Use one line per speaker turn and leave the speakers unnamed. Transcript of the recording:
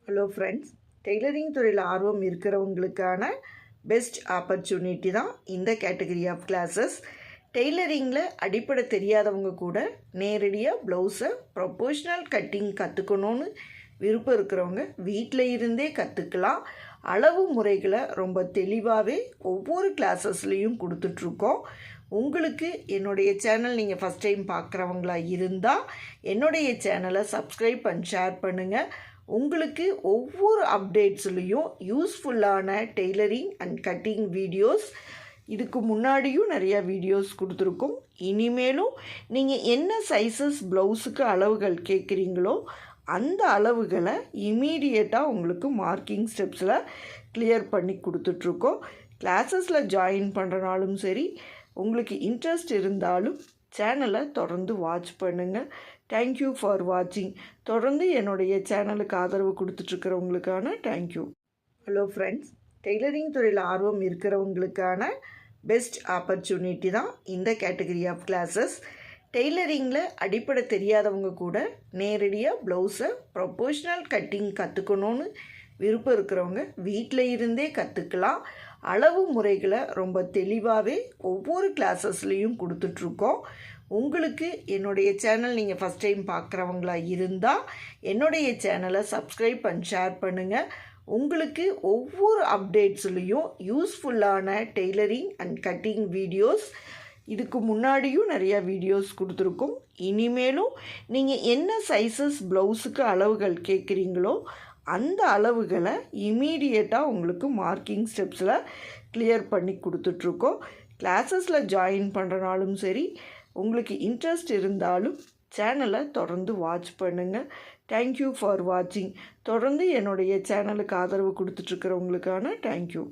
Hello friends, tailoring துறையில் ஆர்வம் இருக்கிறவங்களுக்கான best opportunity தான் இந்த கேட்டகரி ஆஃப் கிளாஸஸ். டெய்லரிங்கில் அடிப்படை தெரியாதவங்க கூட நேரடியாக ப்ளவுஸை ப்ரொபோஷ்னல் கட்டிங் கற்றுக்கணுன்னு விருப்பம் இருக்கிறவங்க வீட்டில் இருந்தே கற்றுக்கலாம். அளவு முறைகளை ரொம்ப தெளிவாகவே ஒவ்வொரு கிளாஸஸ்லேயும் கொடுத்துட்ருக்கோம். உங்களுக்கு என்னுடைய சேனல் நீங்கள் ஃபஸ்ட் டைம் பார்க்குறவங்களா இருந்தால் என்னுடைய சேனலை சப்ஸ்கிரைப் அண்ட் ஷேர் பண்ணுங்கள். உங்களுக்கு ஒவ்வொரு அப்டேட்ஸ்லேயும் யூஸ்ஃபுல்லான டெய்லரிங் அண்ட் கட்டிங் வீடியோஸ் இதுக்கு முன்னாடியும் நிறையா வீடியோஸ் கொடுத்துருக்கோம். இனிமேலும் நீங்கள் என்ன சைஸஸ் ப்ளவுஸுக்கு அளவுகள் கேட்குறீங்களோ அந்த அளவுகளை இமீடியட்டாக உங்களுக்கு மார்க்கிங் ஸ்டெப்ஸில் கிளியர் பண்ணி கொடுத்துட்ருக்கோம். கிளாஸஸில் ஜாயின் பண்ணுறனாலும் சரி, உங்களுக்கு இன்ட்ரெஸ்ட் இருந்தாலும் சேனலை தொடர்ந்து வாட்ச் பண்ணுங்கள். தேங்க்யூ ஃபார் வாட்சிங். தொடர்ந்து என்னுடைய சேனலுக்கு ஆதரவு கொடுத்துட்ருக்கிறவங்களுக்கான தேங்க்யூ. ஹலோ ஃப்ரெண்ட்ஸ், டெய்லரிங் துறையில் ஆர்வம் இருக்கிறவங்களுக்கான பெஸ்ட் ஆப்பர்ச்சுனிட்டி தான் இந்த கேட்டகரி ஆஃப் கிளாஸஸ். டெய்லரிங்கில் அடிப்படை தெரியாதவங்க கூட நேரடியாக ப்ளவுஸை ப்ரொபோஷ்னல் கட்டிங் கற்றுக்கணுன்னு விருப்பம் இருக்கிறவங்க வீட்டில் இருந்தே கற்றுக்கலாம். அளவு முறைகளை ரொம்ப தெளிவாகவே ஒவ்வொரு கிளாஸஸ்லேயும் கொடுத்துட்ருக்கோம். உங்களுக்கு என்னுடைய சேனல் நீங்கள் ஃபஸ்ட் டைம் பார்க்குறவங்களா இருந்தால் என்னுடைய சேனலை சப்ஸ்கிரைப் அண்ட் ஷேர் பண்ணுங்கள். உங்களுக்கு ஒவ்வொரு அப்டேட்ஸ்லேயும் யூஸ்ஃபுல்லான டெய்லரிங் அண்ட் கட்டிங் வீடியோஸ் இதுக்கு முன்னாடியும் நிறையா வீடியோஸ் கொடுத்துருக்கோம். இனிமேலும் நீங்கள் என்ன சைஸஸ் ப்ளவுஸுக்கு அளவுகள் கேட்குறீங்களோ அந்த அளவுகளை இமீடியட்டாக உங்களுக்கு மார்க்கிங் ஸ்டெப்ஸில் கிளியர் பண்ணி கொடுத்துட்ருக்கோம். கிளாஸஸில் ஜாயின் பண்ணுறனாலும் சரி, உங்களுக்கு இன்ட்ரெஸ்ட் இருந்தாலும் சேனலை தொடர்ந்து வாட்ச் பண்ணுங்கள். தேங்க்யூ ஃபார் வாட்சிங். தொடர்ந்து என்னுடைய சேனலுக்கு ஆதரவு கொடுத்துட்ருக்கிறவங்களுக்கான தேங்க்யூ.